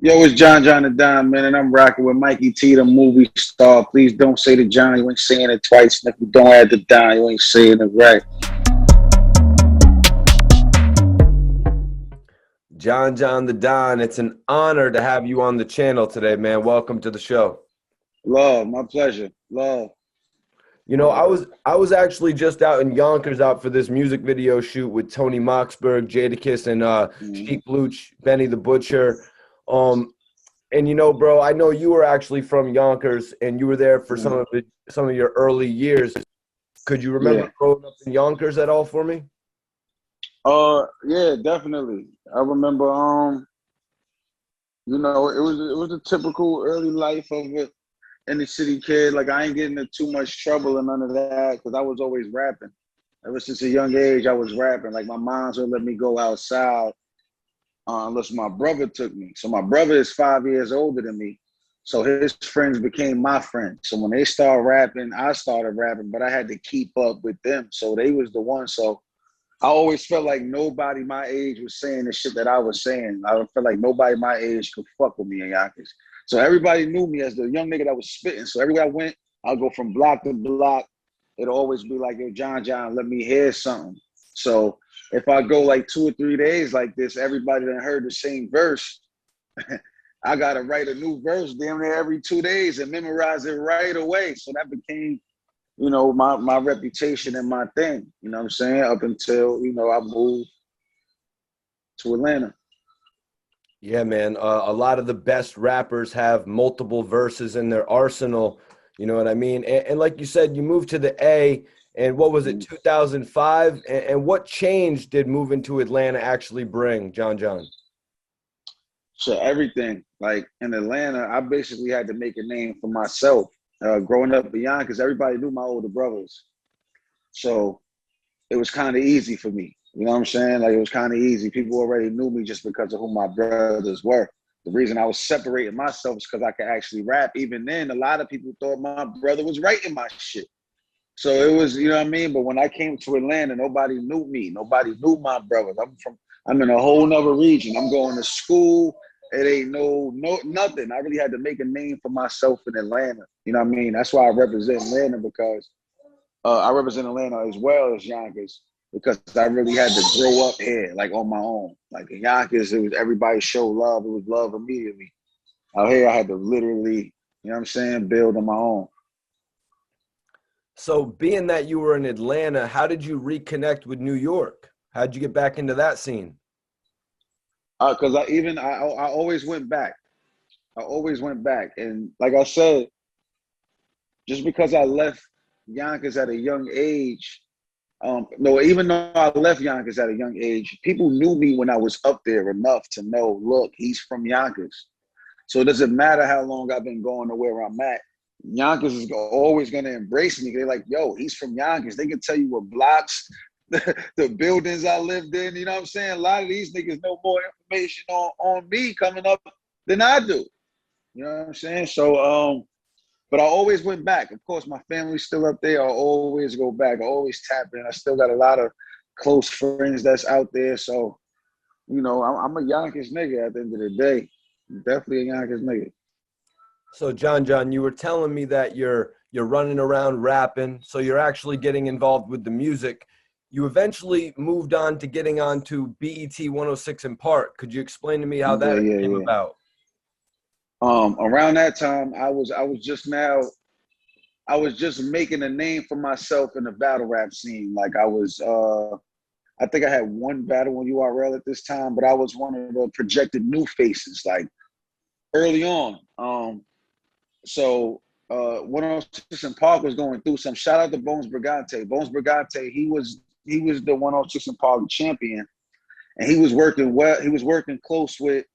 Yo, it's John the Don, man, and I'm rocking with Mikey T, the movie star. Please don't say the John, you ain't saying it twice. And if you don't add the Don, you ain't saying it right. John the Don, it's an honor to have you on the channel today, man. Welcome to the show. Love, my pleasure. Love. I was actually just out in Yonkers out for this music video shoot with Tony Moxberg, Jadakiss, and Mhm. Sheik Luch, Benny the Butcher. And bro, I know you were actually from Yonkers and you were there for Mhm. some of your early years. Could you remember Yeah. growing up in Yonkers at all for me? Yeah, definitely. I remember. It was a typical early life of a inner city kid. Like I ain't getting into too much trouble and none of that because I was always rapping. Ever since a young age, I was rapping. Like my moms would let me go outside unless my brother took me. So my brother is 5 years older than me. So his friends became my friends. So when they started rapping, I started rapping, but I had to keep up with them. So they was the one. So I always felt like nobody my age was saying the shit that I was saying. I felt like nobody my age could fuck with me in Yonkers. So everybody knew me as the young nigga that was spitting. So everywhere I went, I'll go from block to block. It'll always be like, yo, John, let me hear something. So if I go like 2 or 3 days like this, everybody done heard the same verse. I gotta write a new verse damn near every 2 days and memorize it right away. So that became, my reputation and my thing. You know what I'm saying? Up until, I moved to Atlanta. Yeah, man. A lot of the best rappers have multiple verses in their arsenal. You know what I mean? And like you said, you moved to the A, and what was it, Mhm. 2005? And what change did moving to Atlanta actually bring, John? So everything, like in Atlanta, I basically had to make a name for myself. Growing up beyond, because everybody knew my older brothers. So it was kind of easy for me. You know what I'm saying? Like it was kind of easy. People already knew me just because of who my brothers were. The reason I was separating myself is because I could actually rap. Even then, a lot of people thought my brother was writing my shit. So it was, you know what I mean? But when I came to Atlanta, nobody knew me. Nobody knew my brothers. I'm in a whole nother region. I'm going to school. It ain't no nothing. I really had to make a name for myself in Atlanta. You know what I mean? That's why I represent Atlanta because I represent Atlanta as well as Yonkers because I really had to grow up here, like on my own. Like in Yonkers, it was everybody show love. It was love immediately. Out here, I had to literally, you know what I'm saying, build on my own. So being that you were in Atlanta, how did you reconnect with New York? How'd you get back into that scene? Because I always went back. I always went back, and like I said, just because I left Yonkers at a young age, no, even though I left Yonkers at a young age, people knew me when I was up there enough to know, look, he's from Yonkers. So it doesn't matter how long I've been going to where I'm at. Yonkers is always going to embrace me. They're like, yo, he's from Yonkers. They can tell you what blocks, the buildings I lived in. You know what I'm saying? A lot of these niggas know more information on me coming up than I do. You know what I'm saying? So, but I always went back. Of course, my family's still up there. I always go back. I always tap in. I still got a lot of close friends that's out there. So, I'm a Yonkers nigga at the end of the day. Definitely a Yonkers nigga. So John, you were telling me that you're running around rapping, so you're actually getting involved with the music. You eventually moved on to getting on to BET 106 in Park. Could you explain to me how Yeah, that yeah, came yeah. about? Around that time, I was just making a name for myself in the battle rap scene. Like I think I had one battle on URL at this time, but I was one of the projected new faces, like early on. So 106 in Park was going through some. Shout out to Bones Brigante. Bones Brigante, he was the 106 in Park champion, and he was working well. He was working close with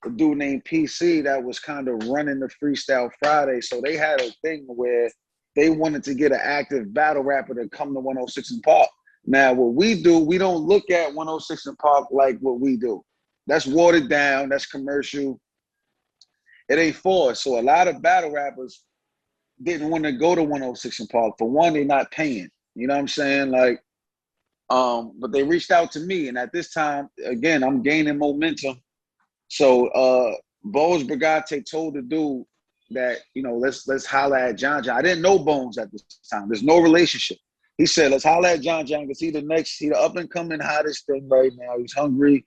a dude named PC that was kind of running the Freestyle Friday. So they had a thing where they wanted to get an active battle rapper to come to 106 in Park. Now, what we do, we don't look at 106 in Park like what we do. That's watered down. That's commercial. It ain't for us. So a lot of battle rappers didn't want to go to 106 in Park. For one, they're not paying. You know what I'm saying? Like, but they reached out to me, and at this time, again, I'm gaining momentum. So Bones Brigante told the dude that, you know, let's holler at John John. I didn't know Bones at this time. There's no relationship. He said, let's holler at John John because he the up and coming hottest thing right now. He's hungry.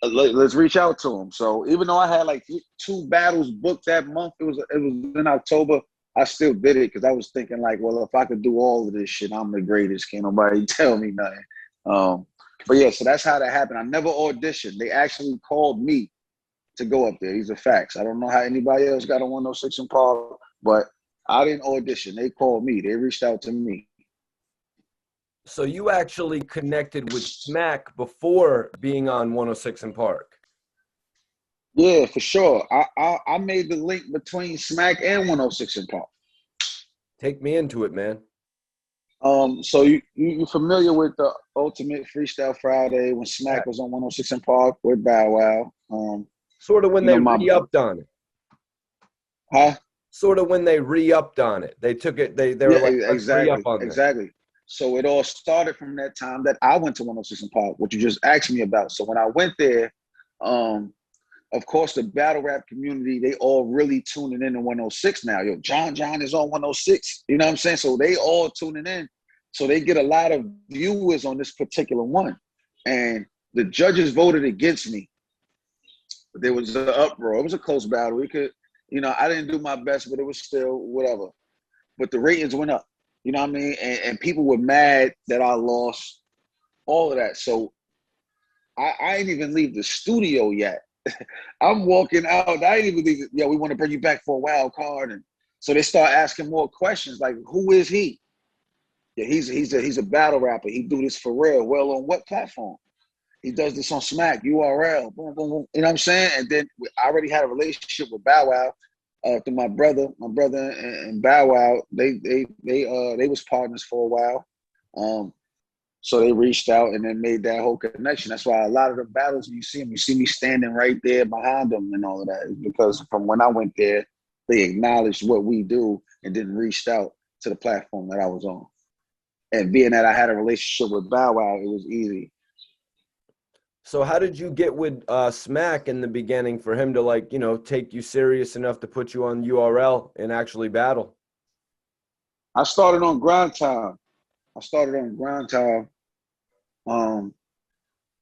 Let's reach out to him. So even though I had like 2 battles booked that month, it was in October. I still did it because I was thinking like, well, if I could do all of this shit, I'm the greatest. Can't nobody tell me nothing. But yeah, so that's how that happened. I never auditioned. They actually called me to go up there. These are facts. I don't know how anybody else got a 106 in Park, but I didn't audition. They called me. They reached out to me. So you actually connected with Smack before being on 106 in Park? Yeah, for sure. I made the link between Smack and 106 in Park. Take me into it, man. So you familiar with the Ultimate Freestyle Friday when Smack was on 106 in Park with Bow Wow? Sort of when they re-upped on it. Huh? Sort of when they re-upped on it. They took it, they were like, let's re-up on this. Exactly. So it all started from that time that I went to 106 in Park, what you just asked me about. So when I went there, of course, the battle rap community, they all really tuning in to 106 now. Yo, John John is on 106. You know what I'm saying? So they all tuning in. So they get a lot of viewers on this particular one. And the judges voted against me. There was an uproar. It was a close battle. We could, you know, I didn't do my best, but it was still whatever. But the ratings went up. You know what I mean? And people were mad that I lost, all of that. So I didn't even leave the studio yet. I'm walking out. I didn't even leave it. Yeah, we want to bring you back for a wild card. And so they start asking more questions like, who is he? Yeah, he's a battle rapper. He do this for real. Well, on what platform? He does this on Smack, URL, boom, boom, boom. You know what I'm saying? And then I already had a relationship with Bow Wow through my brother and Bow Wow. They was partners for a while. So they reached out and then made that whole connection. That's why a lot of the battles you see me standing right there behind them and all of that. Is because from when I went there, they acknowledged what we do and then reached out to the platform that I was on. And being that I had a relationship with Bow Wow, it was easy. So how did you get with Smack in the beginning for him to, like, you know, take you serious enough to put you on URL and actually battle? I started on Grind Time.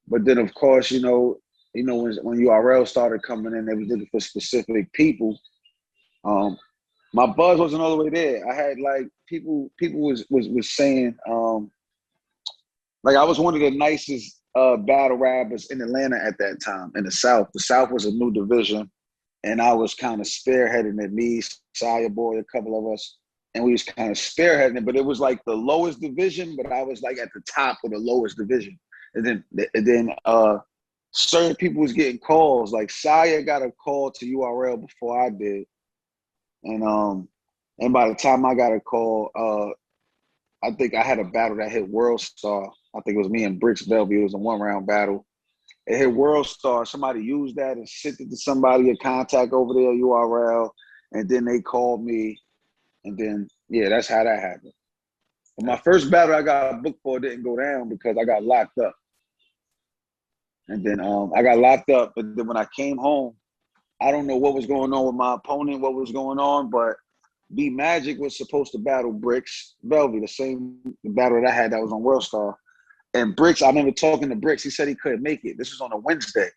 But then of course, you know, when URL started coming in, they was looking for specific people. My buzz wasn't all the way there. I had like people was saying, like I was one of the nicest battle rappers in Atlanta at that time, in the South. The South was a new division, and I was kind of spearheading it. Me, Saya Boy, a couple of us, and we was kind of spearheading it. But it was like the lowest division, but I was like at the top of the lowest division. And then certain people was getting calls. Like Saya got a call to URL before I did, and by the time I got a call, I think I had a battle that hit World Star. I think it was me and Bricks Bellevue. It was a 1-round battle. It hit World Star. Somebody used that and sent it to somebody, a contact over there, URL, and then they called me, and then yeah, that's how that happened. But my first battle I got booked for didn't go down because I got locked up. And then I got locked up, but then when I came home, I don't know what was going on with my opponent, what was going on, but B Magic was supposed to battle Bricks Bellevue, the same battle that I had that was on World Star. And Bricks, I remember talking to Bricks, he said he couldn't make it. This was on a Wednesday.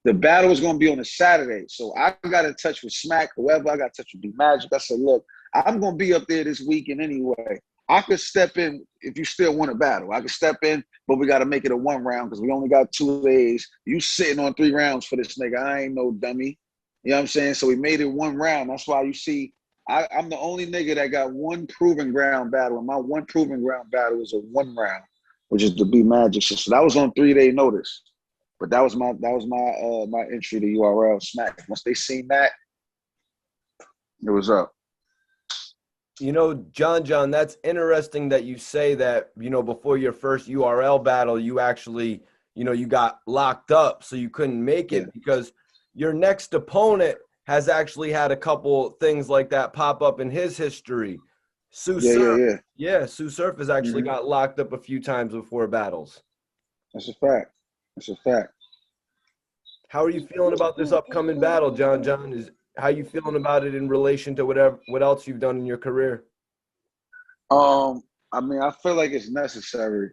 The battle was going to be on a Saturday. So I got in touch with Smack, whoever. I got in touch with B Magic. I said, look, I'm going to be up there this weekend anyway. I could step in if you still want to battle. I could step in, but we got to make it a 1 round because we only got 2 days. You sitting on 3 rounds for this nigga. I ain't no dummy. You know what I'm saying? So we made it 1 round. That's why you see I'm the only nigga that got 1 proving ground battle. And my 1 proving ground battle was a 1 round, which is the B Magic. So that was on 3-day notice. But that was my entry to URL Smack. Once they seen that, it was up. You know, John, that's interesting that you say that, you know, before your first URL battle, you actually, you know, you got locked up so you couldn't make it because your next opponent has actually had a couple things like that pop up in his history. Tsu Surf. Yeah, Tsu Surf has actually got locked up a few times before battles. That's a fact. How are you feeling about this upcoming battle, John? John, is how you feeling about it in relation to what else you've done in your career? I mean, I feel like it's necessary.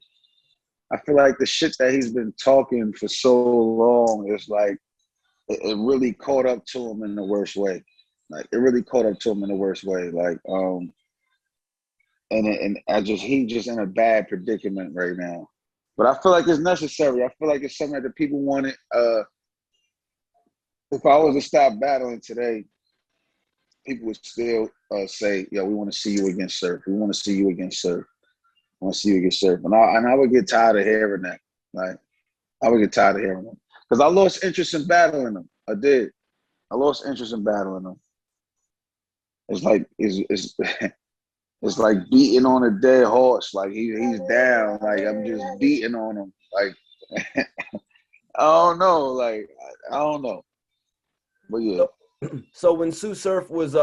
I feel like the shit that he's been talking for so long is like it really caught up to him in the worst way. Like it really caught up to him in the worst way. Like and I just he just in a bad predicament right now. But I feel like it's necessary. I feel like it's something that the people wanted. If I was to stop battling today, people would still say, "Yo, we want to see you against Surf. We want to see you against Surf. I want to see you against Surf." And I would get tired of hearing that. Like I would get tired of hearing them because I lost interest in battling them. I did. I lost interest in battling them. It's like it's like beating on a dead horse. Like he's down. Like I'm just beating on him. Like I don't know. Like I don't know. But yeah. So when Tsu Surf was,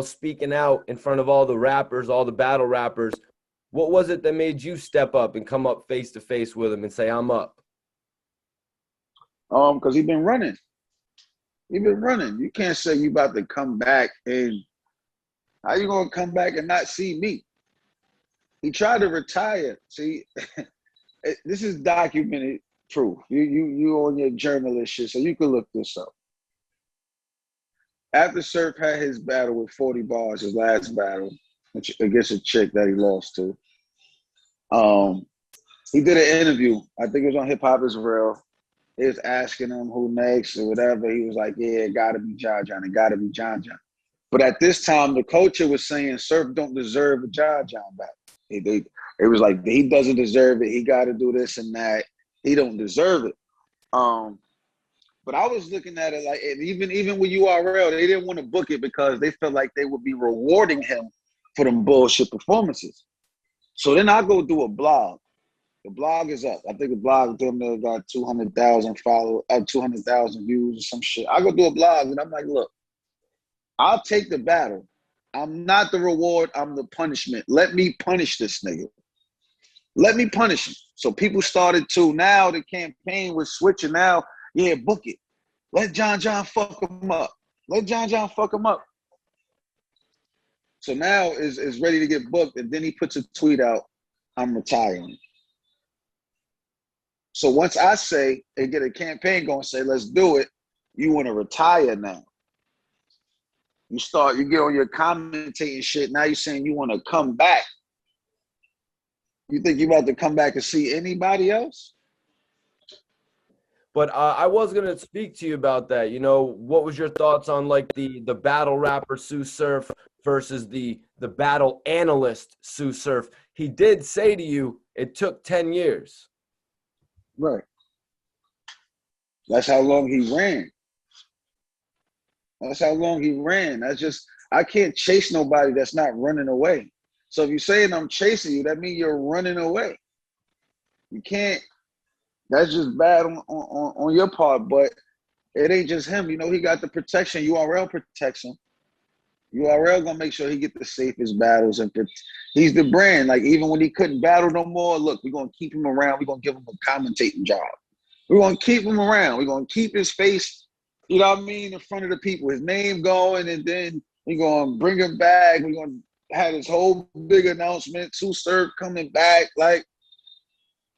speaking out in front of all the rappers, all the battle rappers, what was it that made you step up and come up face to face with him and say, "I'm up"? Because he been running. He been running. You can't say you about to come back and how you gonna come back and not see me? He tried to retire. See, this is documented proof. You on your journalist shit, so you can look this up. After Surf had his battle with 40 bars, his last battle, which against a chick that he lost to, he did an interview. I think it was on Hip Hop Is Real. He was asking him who next or whatever. He was like, "Yeah, it gotta be John John. It gotta be John John." But at this time, the culture was saying Surf don't deserve a John John battle. It was like he doesn't deserve it. He got to do this and that. He don't deserve it. But I was looking at it like even with URL, they didn't want to book it because they felt like they would be rewarding him for them bullshit performances. So then I go do a blog. The blog is up. I think the blog damn near got 200,000 followers, 200,000 views or some shit. I go do a blog and I'm like, look, I'll take the battle. I'm not the reward. I'm the punishment. Let me punish this nigga. Let me punish him. So people started to, now the campaign was switching now. Yeah, book it. Let John John fuck him up. Let John John fuck him up. So now is ready to get booked. And then he puts a tweet out, "I'm retiring." So once I say and get a campaign going, say, "Let's do it," you want to retire now. You get on your commentating shit. Now you're saying you want to come back. You think you about to come back and see anybody else? But I was gonna speak to you about that. What was your thoughts on like the battle rapper Tsu Surf versus the battle analyst Tsu Surf? He did say to you it took 10 years. Right. That's how long he ran. That's how long he ran. I can't chase nobody that's not running away. So if you're saying I'm chasing you, that means you're running away. You can't. That's just bad on your part, but it ain't just him. He got the protection. URL protects him. URL gonna make sure he get the safest battles, and he's the brand. Like even when he couldn't battle no more, look, we're gonna keep him around. We're gonna give him a commentating job. We're gonna keep him around. We're gonna keep his face, you know what I mean, in front of the people. His name going, and then we're gonna bring him back. We're gonna have this whole big announcement. Tsu Surf coming back. Like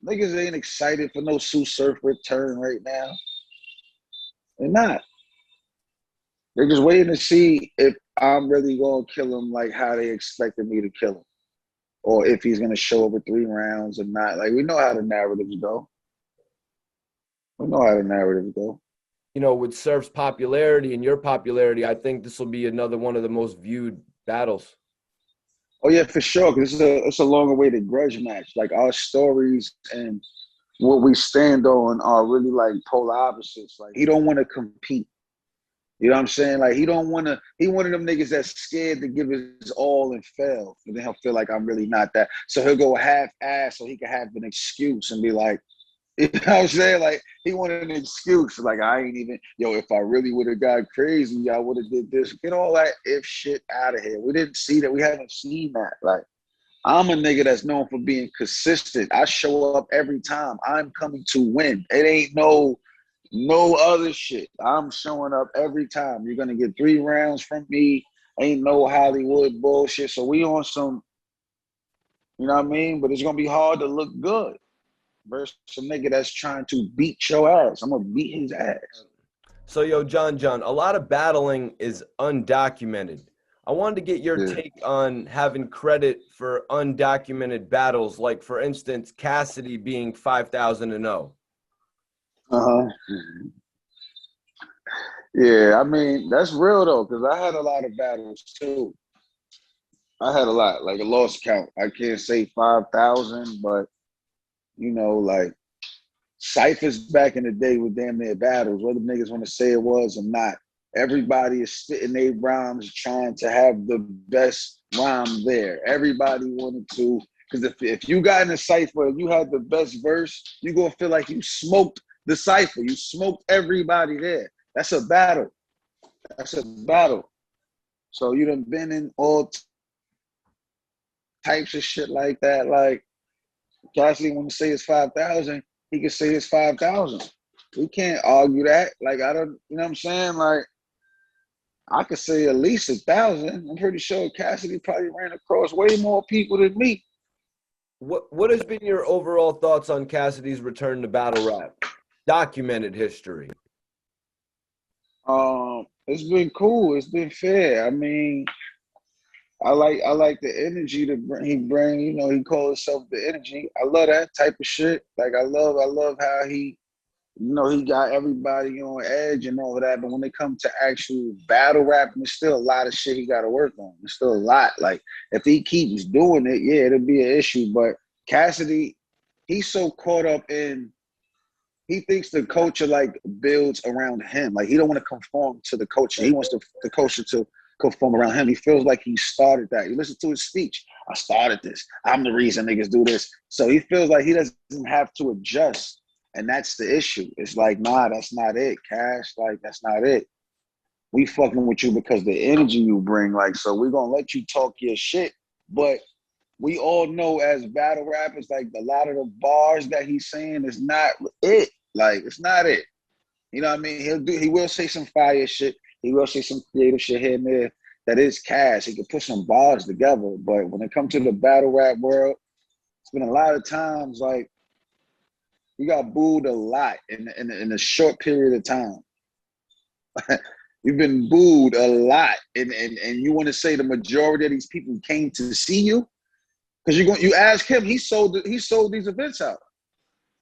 niggas ain't excited for no Tsu Surf return right now. They're not. They're just waiting to see if I'm really gonna kill him like how they expected me to kill him, or if he's gonna show up with 3 rounds or not. Like we know how the narratives go. We know how the narratives go. With Surf's popularity and your popularity, I think this will be another one of the most viewed battles. Oh yeah, for sure. Because it's a long awaited grudge match. Like our stories and what we stand on are really like polar opposites. Like he don't want to compete. You know what I'm saying? Like he don't want to. He one of them niggas that's scared to give his all and fail, and then he'll feel like I'm really not that. So he'll go half-ass so he can have an excuse and be like, you know what I'm saying? Like he wanted an excuse. Like I ain't even. Yo, if I really would have got crazy, I would have did this. Get all that if shit out of here. We didn't see that. We haven't seen that. Like I'm a nigga that's known for being consistent. I show up every time. I'm coming to win. It ain't no No other shit. I'm showing up every time. You're gonna get 3 rounds from me. Ain't no Hollywood bullshit. So we on some, you know what I mean? But it's gonna be hard to look good versus a nigga that's trying to beat your ass. I'm gonna beat his ass. So, yo, John, a lot of battling is undocumented. I wanted to get your Yeah. take on having credit for undocumented battles, like, for instance, Cassidy being 5,000-0. Uh-huh. Yeah, I mean, that's real though, because I had a lot of battles too. I had a lot, like a lost count. I can't say 5,000, but you know, like ciphers back in the day were damn near battles, whether niggas want to say it was or not. Everybody is spitting their rhymes, trying to have the best rhyme there. Everybody wanted to, because if you got in a cipher, you had the best verse, you're going to feel like you smoked the cipher. You smoked everybody there. That's a battle. That's a battle. So you done been in all types of shit like that. Like, Cassidy want to say it's 5,000, he can say it's 5,000. We can't argue that. Like, I don't, you know what I'm saying? Like, I could say at least 1,000. I'm pretty sure Cassidy probably ran across way more people than me. What has been your overall thoughts on Cassidy's return to battle rap? Documented history. It's been cool. It's been fair. I mean, I like the energy that he bring. You know, he calls himself the energy. I love that type of shit. Like I love how he, you know, he got everybody on edge and all of that. But when it comes to actual battle rap, there's still a lot of shit he got to work on. There's still a lot. Like if he keeps doing it, yeah, it'll be an issue. But Cassidy, he's so caught up in. He thinks the culture like builds around him. Like he don't want to conform to the culture. He wants the culture to conform around him. He feels like he started that. You listen to his speech. I started this. I'm the reason niggas do this. So he feels like he doesn't have to adjust. And that's the issue. It's like, nah, that's not it, Cash. Like, that's not it. We fucking with you because the energy you bring. Like, so we're gonna let you talk your shit. But we all know as battle rappers, like a lot of the bars that he's saying is not it. Like, it's not it. You know what I mean? He will say some fire shit. He will say some creative shit here and there that is Cash. He can put some bars together. But when it comes to the battle rap world, it's been a lot of times like you got booed a lot in a short period of time. You've been booed a lot, and you want to say the majority of these people came to see you because you ask him. He sold these events out.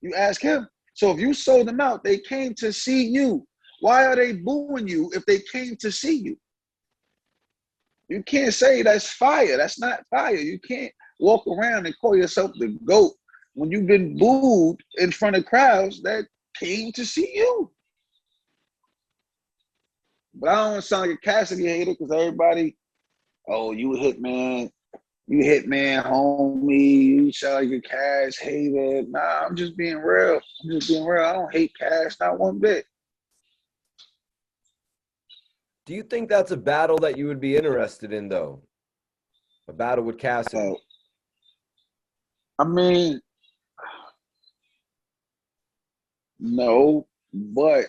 You ask him. So if you sold them out, they came to see you. Why are they booing you if they came to see you? You can't say that's fire. That's not fire. You can't walk around and call yourself the GOAT when you've been booed in front of crowds that came to see you. But I don't want to sound like a Cassidy hater because everybody, oh, you a hitman, homie, you sound like a Cash hater. Nah, I'm just being real. I don't hate Cash, not one bit. Do you think that's a battle that you would be interested in, though? A battle with Cassidy? I mean, no, but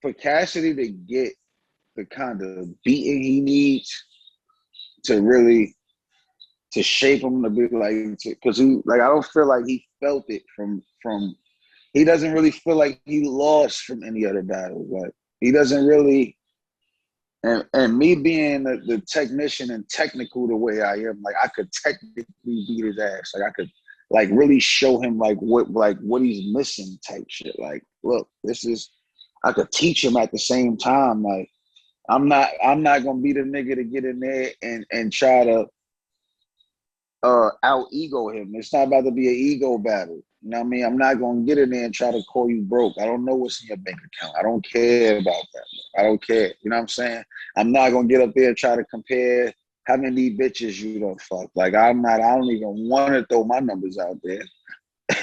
for Cassidy to get the kind of beating he needs to really to shape him to be like, because he like I don't feel like he felt it from he doesn't really feel like he lost from any other battle. Like he doesn't really. And me being the technician and technical the way I am, like I could technically beat his ass. Like I could like really show him like what he's missing type shit. Like, look, this is I could teach him at the same time. Like I'm not gonna be the nigga to get in there and try to out ego him. It's not about to be an ego battle. You know what I mean? I'm not gonna get in there and try to call you broke. I don't know what's in your bank account. I don't care about that. I don't care. You know what I'm saying? I'm not gonna get up there and try to compare how many bitches you don't fuck. Like I don't even want to throw my numbers out there.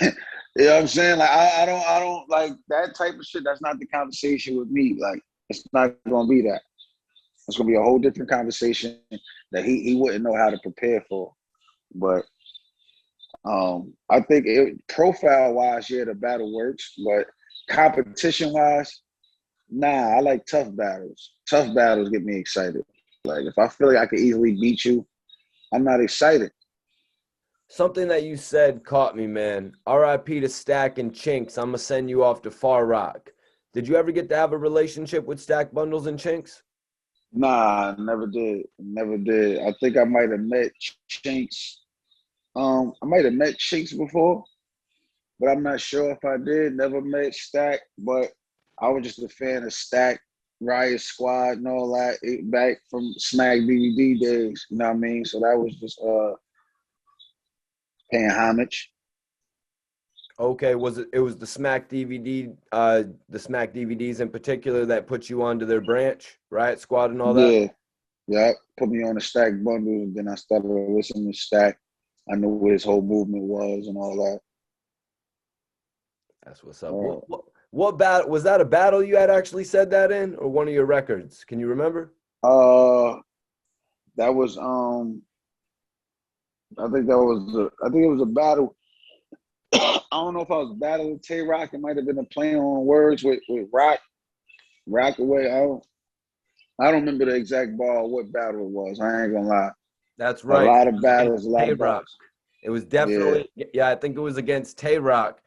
You know what I'm saying? Like I don't like that type of shit. That's not the conversation with me. Like it's not gonna be that. It's gonna be a whole different conversation that he wouldn't know how to prepare for. But I think profile wise, yeah, the battle works. But competition wise, nah, I like tough battles. Tough battles get me excited. Like if I feel like I could easily beat you, I'm not excited. Something that you said caught me, man. RIP to Stack and Chinks. I'm gonna send you off to Far Rock. Did you ever get to have a relationship with Stack Bundles and Chinks? Nah, never did. Never did. I think I might have met Chinks. I might have met Chinks before, but I'm not sure if I did. Never met Stack, but I was just a fan of Stack, Riot Squad, and all that back from Smack DVD days. You know what I mean? So that was just paying homage. Okay, it was the Smack DVD, the Smack DVDs in particular that put you onto their branch, Riot Squad and all that? Yeah, yeah. Put me on the Stack bundle, and then I started listening to Stack. I knew what his whole movement was and all that. That's what's up. What battle was that? A battle you had actually said that in, or one of your records? Can you remember? That was I think it was a battle. I don't know if I was battling Tay Rock. It might have been a play on words with Rock away. I don't remember the exact ball what battle it was. I ain't gonna lie. That's A right. lot of battles, a lot Tay of Rock. battles. It was definitely, yeah, I think it was against Tay Rock.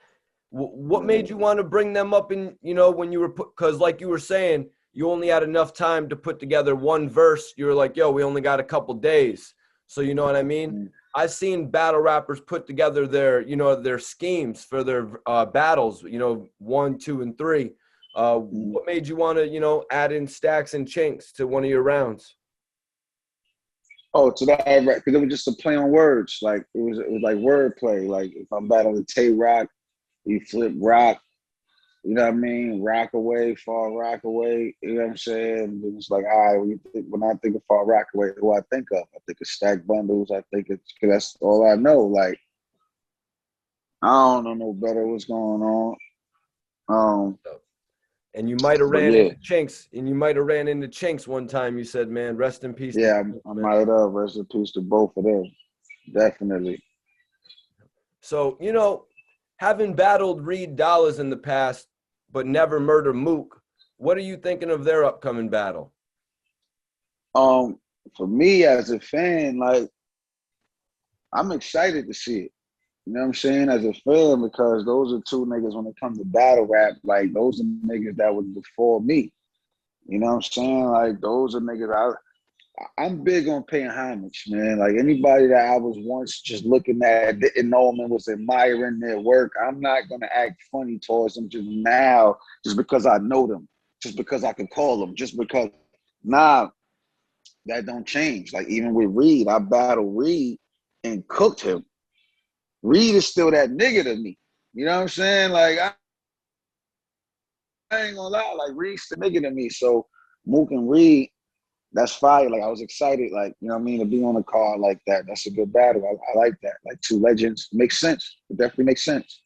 What made you want to bring them up in, when you were because like you were saying, you only had enough time to put together one verse. You were like, yo, we only got a couple days. So you know what I mean? Mm-hmm. I've seen battle rappers put together their schemes for their battles, 1, 2, and 3. What made you want to, add in Stacks and Chinks to one of your rounds? Oh, to that because it was just a play on words. Like it was like wordplay. Like if I'm battling Tay Rock, you flip Rock. You know what I mean? Rock away, Far Rock away. You know what I'm saying? And it's like, all right, when I think of Far Rock away, who I think of? I think of Stack Bundles. I think it's because that's all I know. Like I don't know no better what's going on. And you might have But ran yeah, into Chinks. And you might have ran into Chinks one time. You said, man, rest in peace. yeah, I might have. Rest in peace to both of them. Definitely. So, having battled Reed Dollars in the past, but never Murder Mook, what are you thinking of their upcoming battle? For me as a fan, like I'm excited to see it. You know what I'm saying? As a fan, because those are two niggas when it comes to battle rap, like those are niggas that was before me. You know what I'm saying? Like those are niggas I'm big on paying homage, man. Like anybody that I was once just looking at, didn't know them and was admiring their work, I'm not gonna act funny towards them just now, just because I know them, just because I can call them, just because. Nah, that don't change. Like even with Reed, I battled Reed and cooked him. Reed is still that nigga to me. You know what I'm saying? Like I ain't gonna lie, like Reed's the nigga to me. So Mook and Reed, that's fire. Like I was excited, like, you know what I mean, to be on a card like that. That's a good battle. I like that. Like two legends. Makes sense. It definitely makes sense.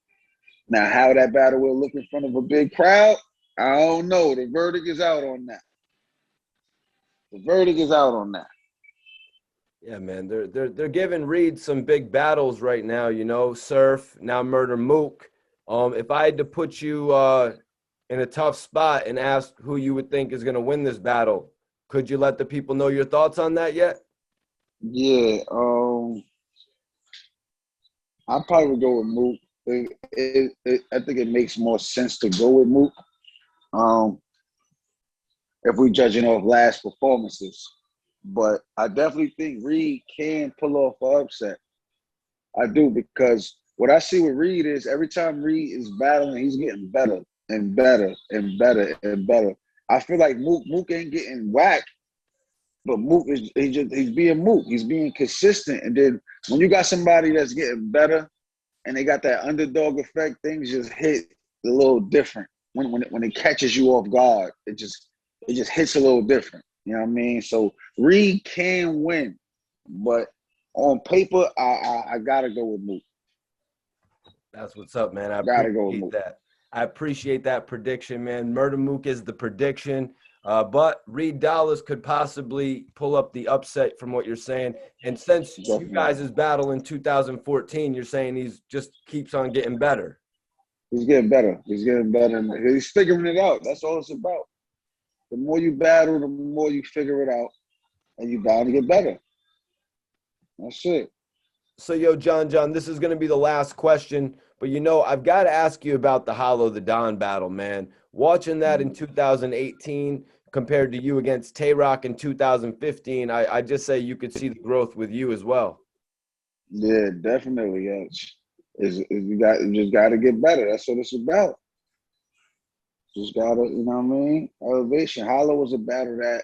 Now, how that battle will look in front of a big crowd, I don't know. The verdict is out on that. The verdict is out on that. Yeah, man, they're giving Reed some big battles right now. Surf, now Murder Mook. If I had to put you in a tough spot and ask who you would think is going to win this battle, could you let the people know your thoughts on that yet? Yeah, I probably would go with Mook. I think it makes more sense to go with Mook. If we judging off last performances. But I definitely think Reed can pull off an upset. I do, because what I see with Reed is every time Reed is battling, he's getting better and better and better and better. I feel like Mook ain't getting whacked, but Mook is he's being Mook. He's being consistent. And then when you got somebody that's getting better and they got that underdog effect, things just hit a little different. When it catches you off guard, it just hits a little different. You know what I mean? So Reed can win, but on paper, I gotta go with Mook. That's what's up, man. I Gotta go with appreciate Mook. that. I appreciate that prediction, man. Murder Mook is the prediction, but Reed Dollars could possibly pull up the upset from what you're saying. And since you Definitely. guys' battle in 2014, you're saying he's just keeps on getting better. He's getting better. He's getting better. And he's figuring it out. That's all it's about. The more you battle, the more you figure it out, and you bound to get better. That's it. So, yo, John, this is going to be the last question, but I've got to ask you about the Hollow the Don battle, man. Watching that in 2018 compared to you against Tay Rock in 2015, I just say you could see the growth with you as well. Yeah, definitely. Yeah. You just gotta get better. That's what it's about. Just gotta, you know what I mean? Elevation. Hollow was a battle that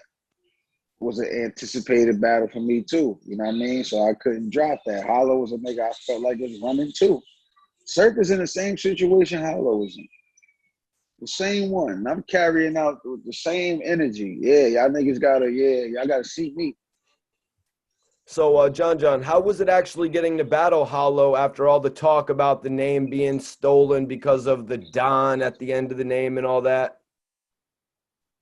was an anticipated battle for me too. You know what I mean? So I couldn't drop that. Hollow was a nigga I felt like was running too. Surf is in the same situation Hollow was in. The same one. I'm carrying out with the same energy. Yeah, y'all niggas y'all gotta see me. So, John, how was it actually getting to battle Hollow after all the talk about the name being stolen because of the Don at the end of the name and all that?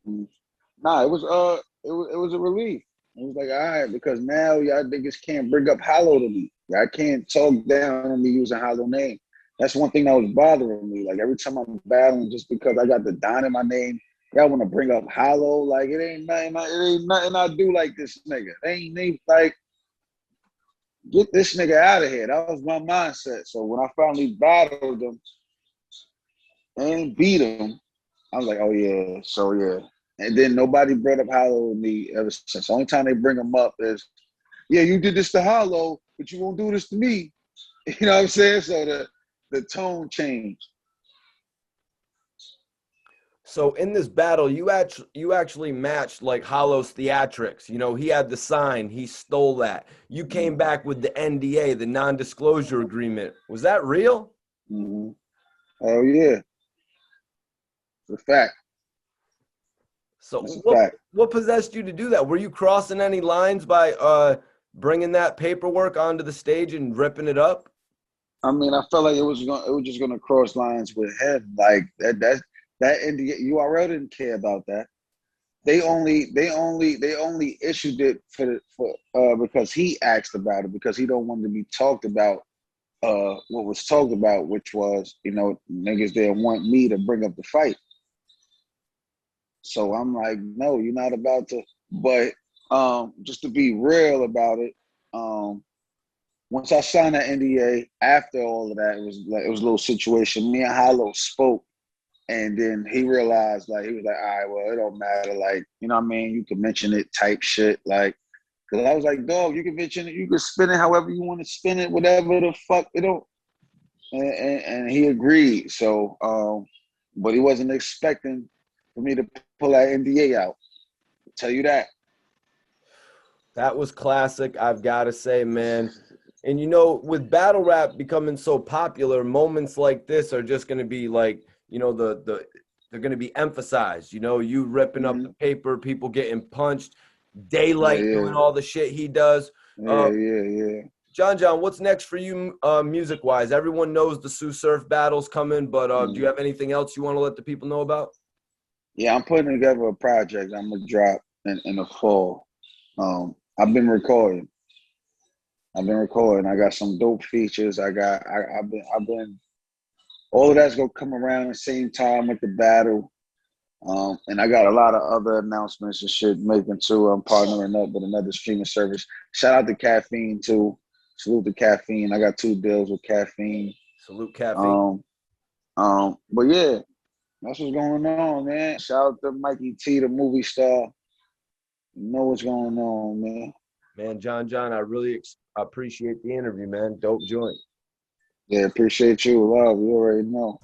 Nah, it was a relief. It was like, all right, because now y'all niggas can't bring up Hollow to me. Y'all can't talk down on me using Hollow name. That's one thing that was bothering me. Like every time I'm battling, just because I got the Don in my name, y'all want to bring up Hollow. Like it ain't nothing I do like this nigga. They ain't like get this nigga out of here. That was my mindset. So when I finally battled him and beat him, I was like, oh yeah, so yeah. And then nobody brought up Hollow with me ever since. The only time they bring him up is, yeah, you did this to Hollow, but you won't do this to me. You know what I'm saying? So the tone changed. So in this battle, you actually matched like Hollow's theatrics. He had the sign, he stole that. You came back with the NDA, the non-disclosure agreement. Was that real? Mm-hmm. Oh yeah, it's a fact. So That's a what fact. what possessed you to do that? Were you crossing any lines by bringing that paperwork onto the stage and ripping it up? I mean, I felt like it was just gonna cross lines with him. Like that NDA URL didn't care about that. They only issued it for because he asked about it because he don't want to be talked about what was talked about, which was, niggas didn't want me to bring up the fight. So I'm like, no, you're not about to. But just to be real about it, once I signed that NDA, after all of that, it was a little situation. Me and Hollow spoke, and then he realized, like, he was like, all right, well, it don't matter, like, you know what I mean? You can mention it, type shit, like, because I was like, dog, you can mention it, you can spin it however you want to spin it, whatever the fuck, it don't. And he agreed. So, but he wasn't expecting for me to pull that NDA out. I'll tell you that. That was classic, I've got to say, man. And with battle rap becoming so popular, moments like this are just going to be like, they're going to be emphasized. You ripping up the paper, people getting punched, Oh Daylight yeah, doing all the shit he does. yeah. John, what's next for you music wise? Everyone knows the Tsu Surf battle's coming, but do you have anything else you want to let the people know about? Yeah, I'm putting together a project I'm gonna drop in the fall. I've been recording. I got some dope features. I've been all of that's gonna come around the same time with the battle. And I got a lot of other announcements and shit making too. I'm partnering up with another streaming service. Shout out to Caffeine too. Salute to Caffeine. I got 2 deals with Caffeine. Salute Caffeine. But yeah, that's what's going on, man. Shout out to Mikey T, the movie star. You know what's going on, man. Man, John, I really appreciate the interview, man. Dope joint. Yeah, appreciate you. Love, you already know.